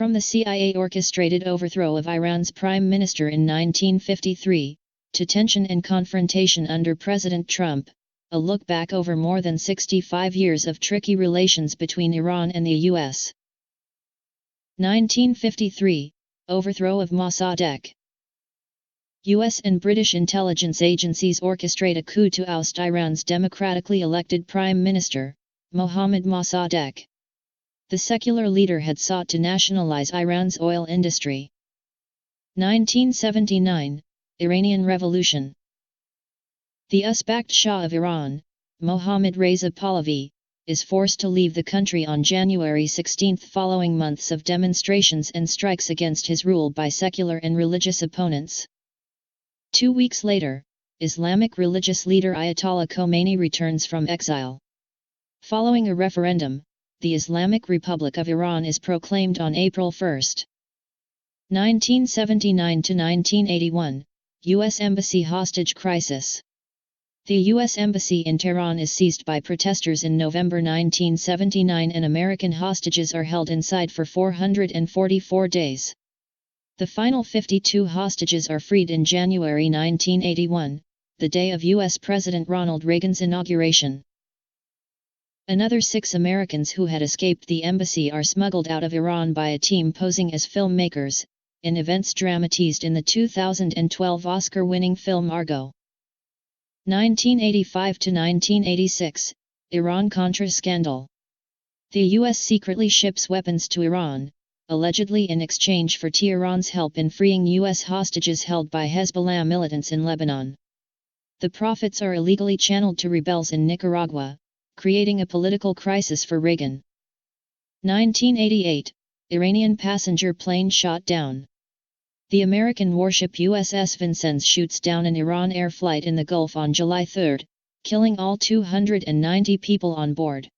From the CIA-orchestrated overthrow of Iran's prime minister in 1953, to tension and confrontation under President Trump, a look back over more than 65 years of tricky relations between Iran and the U.S. 1953, Overthrow of Mossadegh. U.S. and British intelligence agencies orchestrate a coup to oust Iran's democratically elected Prime Minister, Mohammad Mossadegh. The secular leader had sought to nationalize Iran's oil industry. 1979, Iranian Revolution. The US-backed Shah of Iran, Mohammad Reza Pahlavi, is forced to leave the country on January 16 following months of demonstrations and strikes against his rule by secular and religious opponents. 2 weeks later, Islamic religious leader Ayatollah Khomeini returns from exile. Following a referendum, the Islamic Republic of Iran is proclaimed on April 1. 1979 to 1981, U.S. Embassy hostage crisis. The U.S. Embassy in Tehran is seized by protesters in November 1979 and American hostages are held inside for 444 days. The final 52 hostages are freed in January 1981, the day of U.S. President Ronald Reagan's inauguration. Another 6 Americans who had escaped the embassy are smuggled out of Iran by a team posing as filmmakers, in events dramatized in the 2012 Oscar-winning film Argo. 1985 to 1986, Iran-Contra scandal. The U.S. secretly ships weapons to Iran, allegedly in exchange for Tehran's help in freeing U.S. hostages held by Hezbollah militants in Lebanon. The profits are illegally channeled to rebels in Nicaragua, creating a political crisis for Reagan. 1988, Iranian passenger plane shot down. The American warship USS Vincennes shoots down an Iran air flight in the Gulf on July 3, killing all 290 people on board.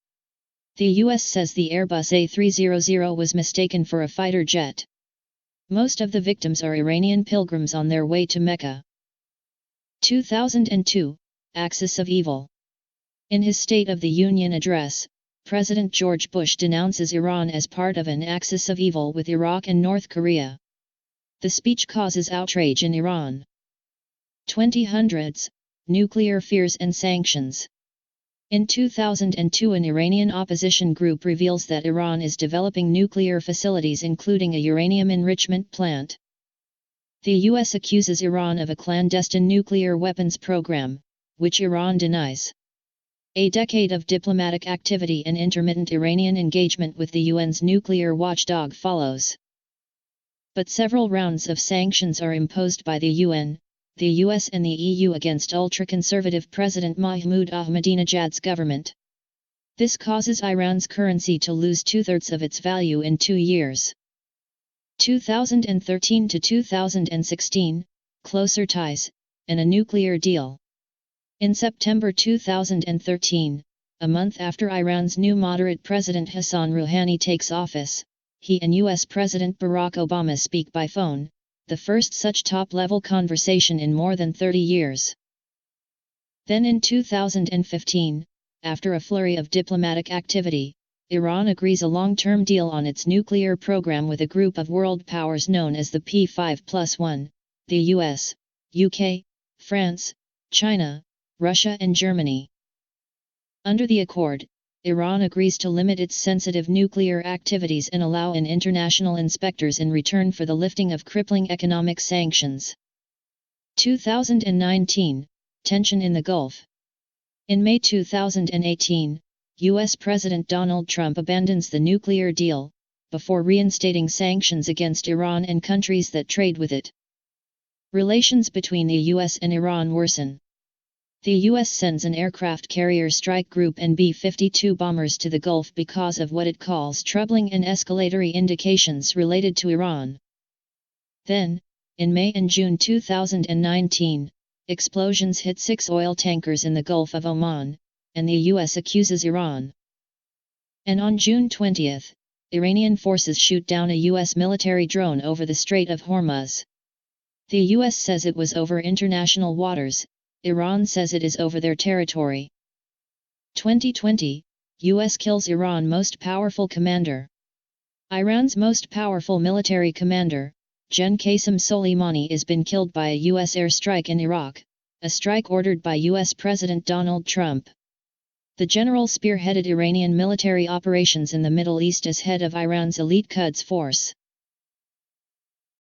The U.S. says the Airbus A300 was mistaken for a fighter jet. Most of the victims are Iranian pilgrims on their way to Mecca. 2002, Axis of Evil. In his State of the Union address, President George Bush denounces Iran as part of an axis of evil with Iraq and North Korea. The speech causes outrage in Iran. 2000s, nuclear fears and sanctions. In 2002, an Iranian opposition group reveals that Iran is developing nuclear facilities including a uranium enrichment plant. The U.S. accuses Iran of a clandestine nuclear weapons program, which Iran denies. A decade of diplomatic activity and intermittent Iranian engagement with the UN's nuclear watchdog follows. But several rounds of sanctions are imposed by the UN, the US and the EU against ultra-conservative President Mahmoud Ahmadinejad's government. This causes Iran's currency to lose 2/3 of its value in 2 years. 2013 to 2016, closer ties, and a nuclear deal. In September 2013, a month after Iran's new moderate President Hassan Rouhani takes office, he and U.S. President Barack Obama speak by phone, the first such top-level conversation in more than 30 years. Then in 2015, after a flurry of diplomatic activity, Iran agrees a long-term deal on its nuclear program with a group of world powers known as the P5+1, the US, UK, France, China, Russia and Germany. Under the accord, Iran agrees to limit its sensitive nuclear activities and allow in international inspectors in return for the lifting of crippling economic sanctions. 2019, tension in the Gulf. In May 2018, U.S. President Donald Trump abandons the nuclear deal, before reinstating sanctions against Iran and countries that trade with it. Relations between the U.S. and Iran worsen. The U.S. sends an aircraft carrier strike group and B-52 bombers to the Gulf because of what it calls troubling and escalatory indications related to Iran. Then, in May and June 2019, explosions hit 6 oil tankers in the Gulf of Oman, and the U.S. accuses Iran. And on June 20, Iranian forces shoot down a U.S. military drone over the Strait of Hormuz. The U.S. says it was over international waters. Iran says it is over their territory. 2020, U.S. kills Iran most powerful commander. Iran's most powerful military commander, Gen Qasem Soleimani, has been killed by a U.S. airstrike in Iraq, a strike ordered by U.S. President Donald Trump. The general spearheaded Iranian military operations in the Middle East as head of Iran's elite Quds force.